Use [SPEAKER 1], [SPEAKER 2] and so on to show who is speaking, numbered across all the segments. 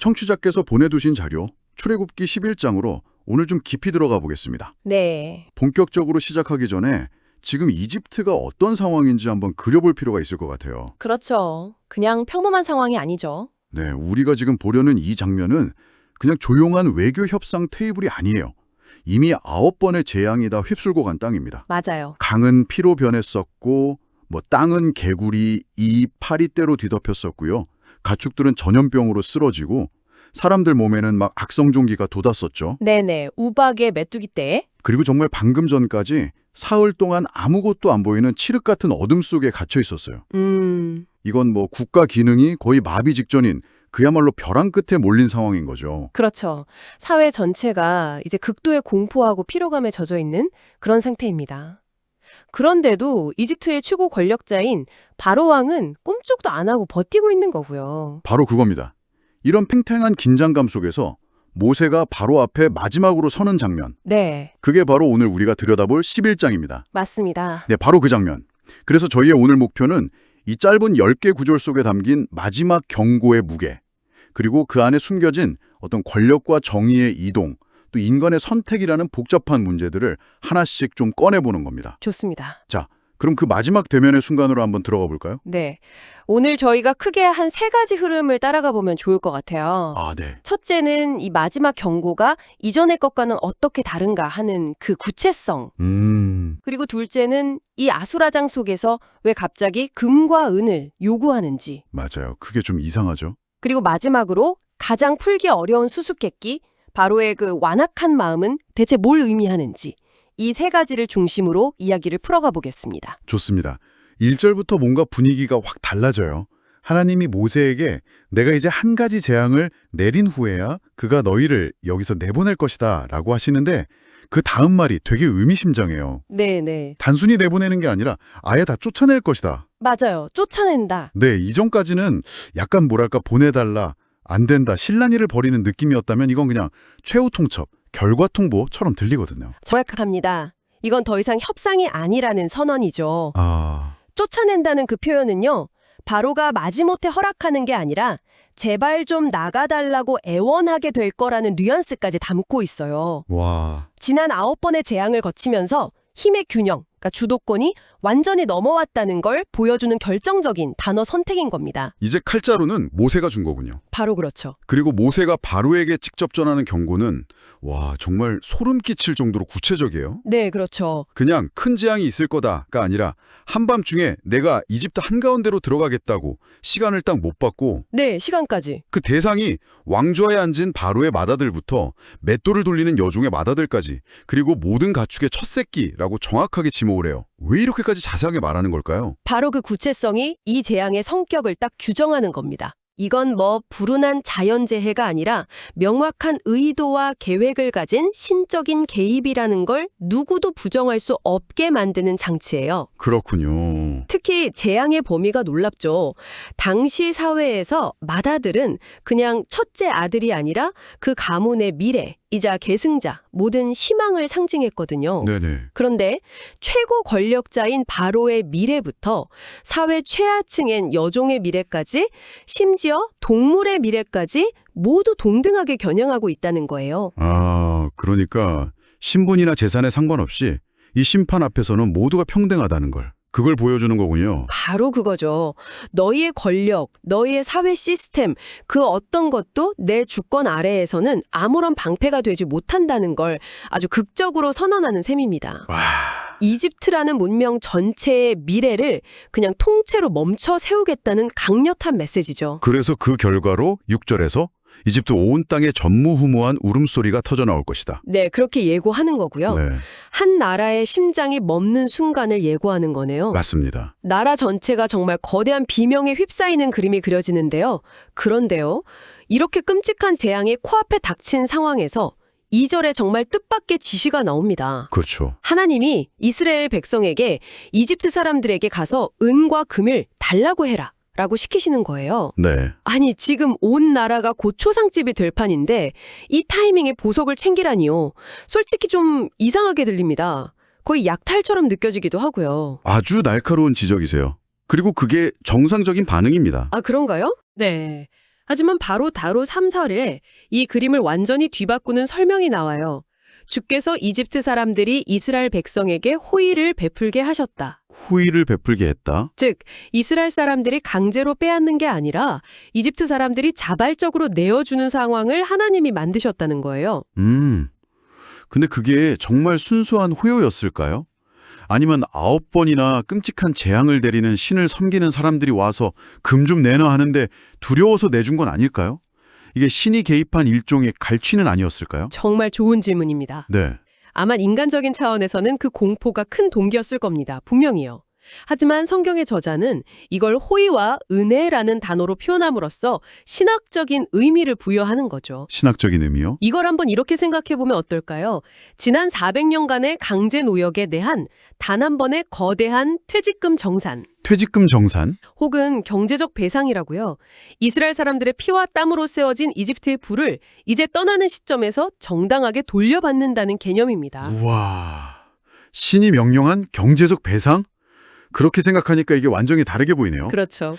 [SPEAKER 1] 청취자께서 보내두신 자료 출애굽기 11장으로 오늘 좀 깊이 들어가 보겠습니다.
[SPEAKER 2] 네.
[SPEAKER 1] 본격적으로 시작하기 전에 지금 이집트가 어떤 상황인지 한번 그려볼 필요가 있을 것 같아요.
[SPEAKER 2] 그렇죠. 그냥 평범한 상황이 아니죠.
[SPEAKER 1] 네, 우리가 지금 보려는 이 장면은 그냥 조용한 외교 협상 테이블이 아니에요. 이미 9번의 재앙이 다 휩쓸고 간 땅입니다.
[SPEAKER 2] 맞아요.
[SPEAKER 1] 강은 피로 변했었고 땅은 개구리, 이 파리떼로 뒤덮였었고요. 가축들은 전염병으로 쓰러지고 사람들 몸에는 막 악성종기가 돋았었죠.
[SPEAKER 2] 네네. 우박의 메뚜기 떼.
[SPEAKER 1] 그리고 정말 방금 전까지 사흘 동안 아무것도 안 보이는 칠흑 같은 어둠 속에 갇혀 있었어요. 이건 국가 기능이 거의 마비 직전인 그야말로 벼랑 끝에 몰린 상황인 거죠.
[SPEAKER 2] 그렇죠. 사회 전체가 이제 극도의 공포하고 피로감에 젖어 있는 그런 상태입니다. 그런데도 이집트의 최고 권력자인 바로 왕은 꼼짝도 안 하고 버티고 있는 거고요.
[SPEAKER 1] 바로 그겁니다. 이런 팽팽한 긴장감 속에서 모세가 바로 앞에 마지막으로 서는 장면.
[SPEAKER 2] 네,
[SPEAKER 1] 그게 바로 오늘 우리가 들여다볼 11장입니다.
[SPEAKER 2] 맞습니다.
[SPEAKER 1] 네, 바로 그 장면. 그래서 저희의 오늘 목표는 이 짧은 10개 구절 속에 담긴 마지막 경고의 무게, 그리고 그 안에 숨겨진 어떤 권력과 정의의 이동, 또 인간의 선택이라는 복잡한 문제들을 하나씩 좀 꺼내보는 겁니다.
[SPEAKER 2] 좋습니다.
[SPEAKER 1] 자, 그럼 그 마지막 대면의 순간으로 한번 들어가 볼까요?
[SPEAKER 2] 네, 오늘 저희가 크게 한 3가지 흐름을 따라가 보면 좋을 것 같아요.
[SPEAKER 1] 아, 네.
[SPEAKER 2] 첫째는 이 마지막 경고가 이전의 것과는 어떻게 다른가 하는 그 구체성. 그리고 둘째는 이 아수라장 속에서 왜 갑자기 금과 은을 요구하는지.
[SPEAKER 1] 맞아요. 그게 좀 이상하죠?
[SPEAKER 2] 그리고 마지막으로 가장 풀기 어려운 수수께끼, 바로의 그 완악한 마음은 대체 뭘 의미하는지. 이 3가지를 중심으로 이야기를 풀어가 보겠습니다.
[SPEAKER 1] 좋습니다. 1절부터 뭔가 분위기가 확 달라져요. 하나님이 모세에게 내가 이제 한 가지 재앙을 내린 후에야 그가 너희를 여기서 내보낼 것이다 라고 하시는데 그 다음 말이 되게 의미심장해요.
[SPEAKER 2] 네네.
[SPEAKER 1] 단순히 내보내는 게 아니라 아예 다 쫓아낼 것이다.
[SPEAKER 2] 맞아요. 쫓아낸다.
[SPEAKER 1] 네, 이전까지는 약간 뭐랄까 보내달라, 안 된다, 실랑이를 벌이는 느낌이었다면 이건 그냥 최후 통첩, 결과 통보처럼 들리거든요.
[SPEAKER 2] 정확합니다. 이건 더 이상 협상이 아니라는 선언이죠. 쫓아낸다는 그 표현은요, 바로가 마지못해 허락하는 게 아니라 제발 좀 나가달라고 애원하게 될 거라는 뉘앙스까지 담고 있어요.
[SPEAKER 1] 와,
[SPEAKER 2] 지난 9번의 재앙을 거치면서 힘의 균형, 그러니까 주도권이 완전히 넘어왔다는 걸 보여주는 결정적인 단어 선택인 겁니다.
[SPEAKER 1] 이제 칼자루는 모세가 준 거군요.
[SPEAKER 2] 바로 그렇죠.
[SPEAKER 1] 그리고 모세가 바로에게 직접 전하는 경고는 와, 정말 소름 끼칠 정도로 구체적이에요.
[SPEAKER 2] 네, 그렇죠.
[SPEAKER 1] 그냥 큰 재앙이 있을 거다가 아니라 한밤중에 내가 이집트 한가운데로 들어가겠다고 시간을 딱 못 받고
[SPEAKER 2] 네, 시간까지.
[SPEAKER 1] 그 대상이 왕좌에 앉은 바로의 맏아들부터 맷돌을 돌리는 여종의 맏아들까지 그리고 모든 가축의 첫 새끼라고 정확하게 지목을 해요. 왜 이렇게까지 자세하게 말하는 걸까요?
[SPEAKER 2] 바로 그 구체성이 이 재앙의 성격을 딱 규정하는 겁니다. 이건 불운한 자연재해가 아니라 명확한 의도와 계획을 가진 신적인 개입이라는 걸 누구도 부정할 수 없게 만드는 장치예요.
[SPEAKER 1] 그렇군요.
[SPEAKER 2] 특히 재앙의 범위가 놀랍죠. 당시 사회에서 맏아들은 그냥 첫째 아들이 아니라 그 가문의 미래, 이자 계승자, 모든 희망을 상징했거든요.
[SPEAKER 1] 네네.
[SPEAKER 2] 그런데 최고 권력자인 바로의 미래부터 사회 최하층엔 여종의 미래까지 심지어 동물의 미래까지 모두 동등하게 겨냥하고 있다는 거예요.
[SPEAKER 1] 그러니까 신분이나 재산에 상관없이 이 심판 앞에서는 모두가 평등하다는 걸. 그걸 보여주는 거군요.
[SPEAKER 2] 바로 그거죠. 너희의 권력, 너희의 사회 시스템, 그 어떤 것도 내 주권 아래에서는 아무런 방패가 되지 못한다는 걸 아주 극적으로 선언하는 셈입니다.
[SPEAKER 1] 와.
[SPEAKER 2] 이집트라는 문명 전체의 미래를 그냥 통째로 멈춰 세우겠다는 강력한 메시지죠.
[SPEAKER 1] 그래서 그 결과로 6절에서 이집트 온 땅에 전무후무한 울음소리가 터져 나올 것이다.
[SPEAKER 2] 네, 그렇게 예고하는 거고요.
[SPEAKER 1] 네,
[SPEAKER 2] 한 나라의 심장이 멎는 순간을 예고하는 거네요.
[SPEAKER 1] 맞습니다.
[SPEAKER 2] 나라 전체가 정말 거대한 비명에 휩싸이는 그림이 그려지는데요. 그런데요, 이렇게 끔찍한 재앙이 코앞에 닥친 상황에서 2절에 정말 뜻밖의 지시가 나옵니다.
[SPEAKER 1] 그렇죠.
[SPEAKER 2] 하나님이 이스라엘 백성에게 이집트 사람들에게 가서 은과 금을 달라고 해라 라고 시키시는 거예요.
[SPEAKER 1] 네.
[SPEAKER 2] 아니, 지금 온 나라가 곧 초상집이 될 판인데 이 타이밍에 보석을 챙기라니요. 솔직히 좀 이상하게 들립니다. 거의 약탈처럼 느껴지기도 하고요.
[SPEAKER 1] 아주 날카로운 지적이세요. 그리고 그게 정상적인 반응입니다.
[SPEAKER 2] 아, 그런가요? 네. 하지만 바로 다로 3절에 이 그림을 완전히 뒤바꾸는 설명이 나와요. 주께서 이집트 사람들이 이스라엘 백성에게 호의를 베풀게 하셨다.
[SPEAKER 1] 후의를 베풀게 했다.
[SPEAKER 2] 즉, 이스라엘 사람들이 강제로 빼앗는 게 아니라 이집트 사람들이 자발적으로 내어주는 상황을 하나님이 만드셨다는 거예요.
[SPEAKER 1] 근데 그게 정말 순수한 호요였을까요? 아니면 9번이나 끔찍한 재앙을 내리는 신을 섬기는 사람들이 와서 금 좀 내놔 하는데 두려워서 내준 건 아닐까요? 이게 신이 개입한 일종의 갈취는 아니었을까요?
[SPEAKER 2] 정말 좋은 질문입니다.
[SPEAKER 1] 네.
[SPEAKER 2] 아마 인간적인 차원에서는 그 공포가 큰 동기였을 겁니다. 분명히요. 하지만 성경의 저자는 이걸 호의와 은혜라는 단어로 표현함으로써 신학적인 의미를 부여하는 거죠.
[SPEAKER 1] 신학적인 의미요?
[SPEAKER 2] 이걸 한번 이렇게 생각해보면 어떨까요? 지난 400년간의 강제 노역에 대한 단 한 번의 거대한 퇴직금 정산
[SPEAKER 1] 퇴직금 정산?
[SPEAKER 2] 혹은 경제적 배상이라고요. 이스라엘 사람들의 피와 땀으로 세워진 이집트의 부를 이제 떠나는 시점에서 정당하게 돌려받는다는 개념입니다.
[SPEAKER 1] 우와. 신이 명령한 경제적 배상? 그렇게 생각하니까 이게 완전히 다르게 보이네요.
[SPEAKER 2] 그렇죠.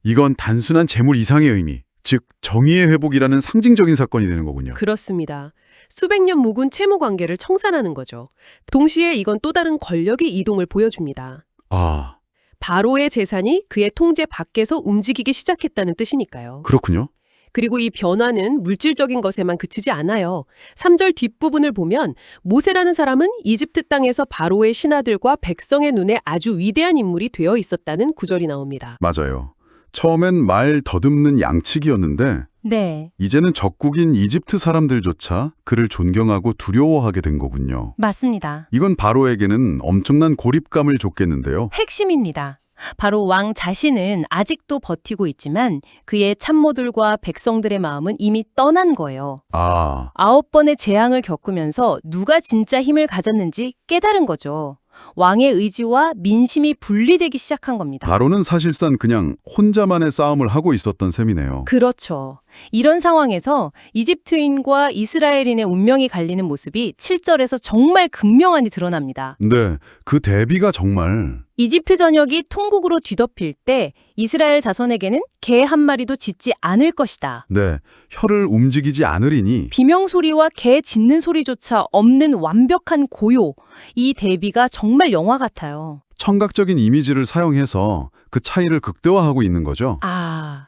[SPEAKER 1] 이건 단순한 재물 이상의 의미, 즉 정의의 회복이라는 상징적인 사건이 되는 거군요.
[SPEAKER 2] 그렇습니다. 수백 년 묵은 채무 관계를 청산하는 거죠. 동시에 이건 또 다른 권력의 이동을 보여줍니다.
[SPEAKER 1] 아,
[SPEAKER 2] 바로의 재산이 그의 통제 밖에서 움직이기 시작했다는 뜻이니까요.
[SPEAKER 1] 그렇군요.
[SPEAKER 2] 그리고 이 변화는 물질적인 것에만 그치지 않아요. 3절 뒷부분을 보면 모세라는 사람은 이집트 땅에서 바로의 신하들과 백성의 눈에 아주 위대한 인물이 되어 있었다는 구절이 나옵니다.
[SPEAKER 1] 맞아요. 처음엔 말 더듬는 양측이었는데
[SPEAKER 3] 네,
[SPEAKER 1] 이제는 적국인 이집트 사람들조차 그를 존경하고 두려워하게 된 거군요.
[SPEAKER 3] 맞습니다.
[SPEAKER 1] 이건 바로에게는 엄청난 고립감을 줬겠는데요.
[SPEAKER 3] 핵심입니다. 바로 왕 자신은 아직도 버티고 있지만 그의 참모들과 백성들의 마음은 이미 떠난 거예요.
[SPEAKER 1] 아,
[SPEAKER 3] 9번의 재앙을 겪으면서 누가 진짜 힘을 가졌는지 깨달은 거죠. 왕의 의지와 민심이 분리되기 시작한 겁니다.
[SPEAKER 1] 바로는 사실상 그냥 혼자만의 싸움을 하고 있었던 셈이네요.
[SPEAKER 3] 그렇죠. 이런 상황에서 이집트인과 이스라엘인의 운명이 갈리는 모습이 7절에서 정말 극명하니 드러납니다.
[SPEAKER 1] 네, 그 대비가 정말...
[SPEAKER 3] 이집트 전역이 통곡으로 뒤덮일 때 이스라엘 자손에게는 개 한 마리도 짖지 않을 것이다.
[SPEAKER 1] 네, 혀를 움직이지 않으리니
[SPEAKER 3] 비명소리와 개 짖는 소리조차 없는 완벽한 고요. 이 대비가 정말 영화 같아요.
[SPEAKER 1] 청각적인 이미지를 사용해서 그 차이를 극대화하고 있는 거죠.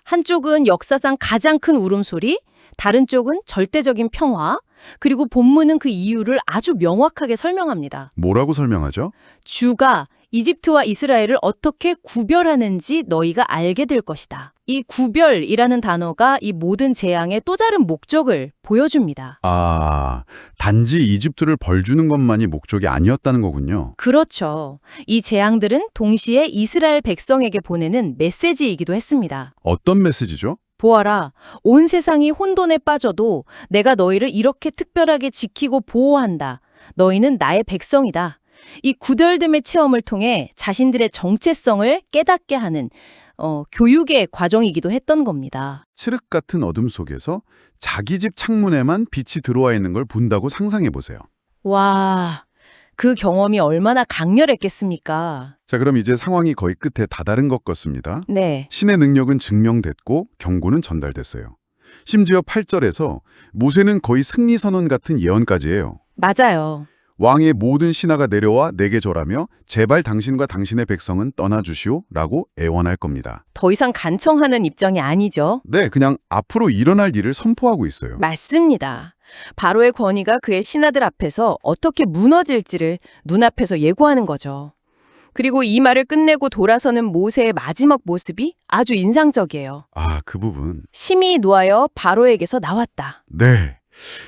[SPEAKER 3] 한쪽은 역사상 가장 큰 울음소리, 다른 쪽은 절대적인 평화, 그리고 본문은 그 이유를 아주 명확하게 설명합니다.
[SPEAKER 1] 뭐라고 설명하죠?
[SPEAKER 3] 주가 이집트와 이스라엘을 어떻게 구별하는지 너희가 알게 될 것이다. 이 구별이라는 단어가 이 모든 재앙의 또 다른 목적을 보여줍니다.
[SPEAKER 1] 아, 단지 이집트를 벌주는 것만이 목적이 아니었다는 거군요.
[SPEAKER 3] 그렇죠. 이 재앙들은 동시에 이스라엘 백성에게 보내는 메시지이기도 했습니다.
[SPEAKER 1] 어떤 메시지죠?
[SPEAKER 3] 보아라, 온 세상이 혼돈에 빠져도 내가 너희를 이렇게 특별하게 지키고 보호한다. 너희는 나의 백성이다. 이 구별됨의 체험을 통해 자신들의 정체성을 깨닫게 하는 교육의 과정이기도 했던 겁니다.
[SPEAKER 1] 칠흑 같은 어둠 속에서 자기 집 창문에만 빛이 들어와 있는 걸 본다고 상상해 보세요.
[SPEAKER 3] 와, 그 경험이 얼마나 강렬했겠습니까?
[SPEAKER 1] 자, 그럼 이제 상황이 거의 끝에 다다른 것 같습니다.
[SPEAKER 3] 네,
[SPEAKER 1] 신의 능력은 증명됐고 경고는 전달됐어요. 심지어 8절에서 모세는 거의 승리 선언 같은 예언까지 해요.
[SPEAKER 3] 맞아요.
[SPEAKER 1] 왕의 모든 신하가 내려와 내게 절하며 제발 당신과 당신의 백성은 떠나주시오 라고 애원할 겁니다.
[SPEAKER 3] 더 이상 간청하는 입장이 아니죠.
[SPEAKER 1] 네, 그냥 앞으로 일어날 일을 선포하고 있어요.
[SPEAKER 3] 맞습니다. 바로의 권위가 그의 신하들 앞에서 어떻게 무너질지를 눈앞에서 예고하는 거죠. 그리고 이 말을 끝내고 돌아서는 모세의 마지막 모습이 아주 인상적이에요.
[SPEAKER 1] 아, 그 부분.
[SPEAKER 3] 심히 노하여 바로에게서 나왔다.
[SPEAKER 1] 네.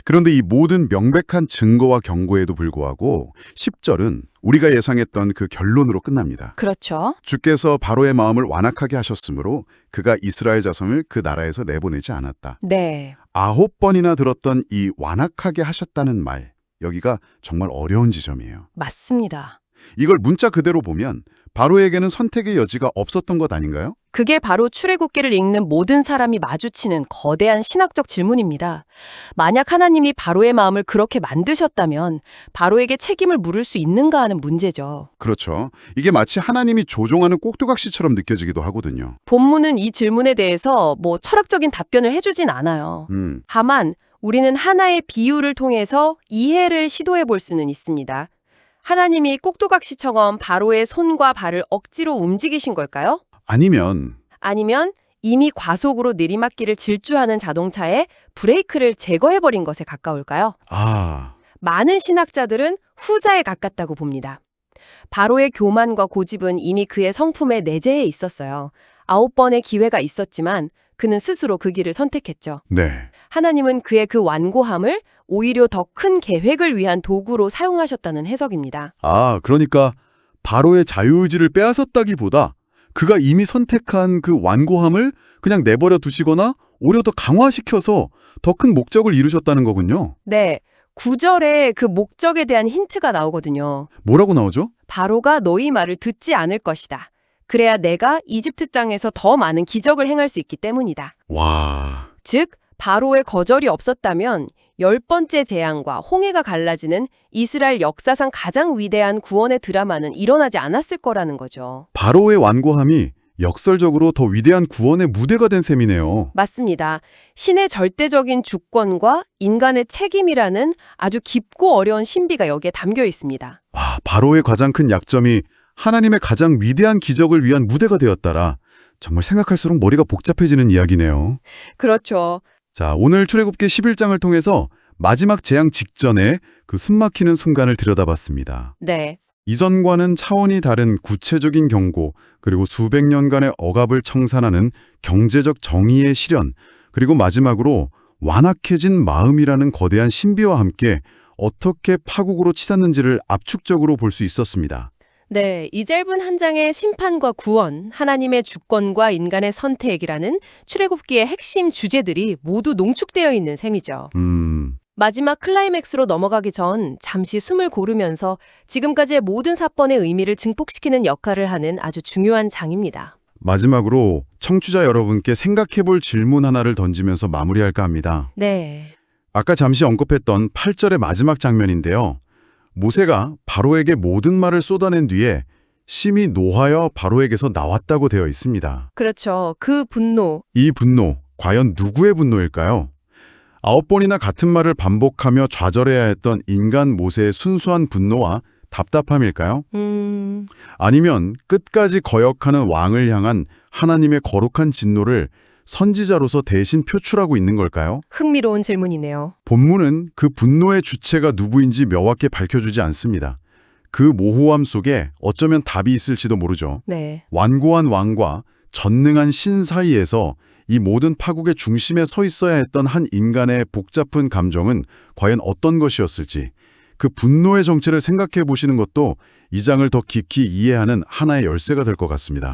[SPEAKER 1] 그런데 이 모든 명백한 증거와 경고에도 불구하고 10절은 우리가 예상했던 그 결론으로 끝납니다.
[SPEAKER 3] 그렇죠.
[SPEAKER 1] 주께서 바로의 마음을 완악하게 하셨으므로 그가 이스라엘 자손을 그 나라에서 내보내지 않았다.
[SPEAKER 3] 네.
[SPEAKER 1] 9번이나 들었던 이 완악하게 하셨다는 말, 여기가 정말 어려운 지점이에요.
[SPEAKER 3] 맞습니다.
[SPEAKER 1] 이걸 문자 그대로 보면 바로에게는 선택의 여지가 없었던 것 아닌가요?
[SPEAKER 3] 그게 바로 출애굽기를 읽는 모든 사람이 마주치는 거대한 신학적 질문입니다. 만약 하나님이 바로의 마음을 그렇게 만드셨다면 바로에게 책임을 물을 수 있는가 하는 문제죠.
[SPEAKER 1] 그렇죠. 이게 마치 하나님이 조종하는 꼭두각시처럼 느껴지기도 하거든요.
[SPEAKER 3] 본문은 이 질문에 대해서 철학적인 답변을 해주진 않아요. 다만 우리는 하나의 비유를 통해서 이해를 시도해 볼 수는 있습니다. 하나님이 꼭두각시처럼 바로의 손과 발을 억지로 움직이신 걸까요? 아니면 이미 과속으로 내리막길을 질주하는 자동차에 브레이크를 제거해버린 것에 가까울까요? 많은 신학자들은 후자에 가깝다고 봅니다. 바로의 교만과 고집은 이미 그의 성품에 내재해 있었어요. 9번의 기회가 있었지만 그는 스스로 그 길을 선택했죠.
[SPEAKER 1] 네.
[SPEAKER 3] 하나님은 그의 그 완고함을 오히려 더 큰 계획을 위한 도구로 사용하셨다는 해석입니다.
[SPEAKER 1] 그러니까 바로의 자유의지를 빼앗았다기보다 그가 이미 선택한 그 완고함을 그냥 내버려 두시거나 오히려 더 강화시켜서 더 큰 목적을 이루셨다는 거군요.
[SPEAKER 3] 네, 9절에 그 목적에 대한 힌트가 나오거든요.
[SPEAKER 1] 뭐라고 나오죠?
[SPEAKER 3] 바로가 너희 말을 듣지 않을 것이다. 그래야 내가 이집트 땅에서 더 많은 기적을 행할 수 있기 때문이다.
[SPEAKER 1] 와.
[SPEAKER 3] 즉, 바로의 거절이 없었다면 10번째 재앙과 홍해가 갈라지는 이스라엘 역사상 가장 위대한 구원의 드라마는 일어나지 않았을 거라는 거죠.
[SPEAKER 1] 바로의 완고함이 역설적으로 더 위대한 구원의 무대가 된 셈이네요.
[SPEAKER 3] 맞습니다. 신의 절대적인 주권과 인간의 책임이라는 아주 깊고 어려운 신비가 여기에 담겨 있습니다.
[SPEAKER 1] 바로의 가장 큰 약점이 하나님의 가장 위대한 기적을 위한 무대가 되었다라. 정말 생각할수록 머리가 복잡해지는 이야기네요.
[SPEAKER 3] 그렇죠.
[SPEAKER 1] 자, 오늘 출애굽기 11장을 통해서 마지막 재앙 직전에 그 숨막히는 순간을 들여다봤습니다.
[SPEAKER 3] 네.
[SPEAKER 1] 이전과는 차원이 다른 구체적인 경고, 그리고 수백 년간의 억압을 청산하는 경제적 정의의 실현, 그리고 마지막으로 완악해진 마음이라는 거대한 신비와 함께 어떻게 파국으로 치닫는지를 압축적으로 볼 수 있었습니다.
[SPEAKER 3] 네, 이 짧은 한 장의 심판과 구원, 하나님의 주권과 인간의 선택이라는 출애굽기의 핵심 주제들이 모두 농축되어 있는 셈이죠. 마지막 클라이맥스로 넘어가기 전 잠시 숨을 고르면서 지금까지의 모든 사건의 의미를 증폭시키는 역할을 하는 아주 중요한 장입니다.
[SPEAKER 1] 마지막으로 청취자 여러분께 생각해볼 질문 하나를 던지면서 마무리할까 합니다.
[SPEAKER 3] 네.
[SPEAKER 1] 아까 잠시 언급했던 8절의 마지막 장면인데요. 모세가 바로에게 모든 말을 쏟아낸 뒤에 심히 노하여 바로에게서 나왔다고 되어 있습니다.
[SPEAKER 3] 그렇죠. 그 분노.
[SPEAKER 1] 이 분노, 과연 누구의 분노일까요? 9번이나 같은 말을 반복하며 좌절해야 했던 인간 모세의 순수한 분노와 답답함일까요? 아니면 끝까지 거역하는 왕을 향한 하나님의 거룩한 진노를 선지자로서 대신 표출하고 있는 걸까요?
[SPEAKER 3] 흥미로운 질문이네요.
[SPEAKER 1] 본문은 그 분노의 주체가 누구인지 명확히 밝혀주지 않습니다. 그 모호함 속에 어쩌면 답이 있을지도 모르죠.
[SPEAKER 3] 네.
[SPEAKER 1] 완고한 왕과 전능한 신 사이에서 이 모든 파국의 중심에 서 있어야 했던 한 인간의 복잡한 감정은 과연 어떤 것이었을지, 그 분노의 정체를 생각해 보시는 것도 이 장을 더 깊이 이해하는 하나의 열쇠가 될 것 같습니다.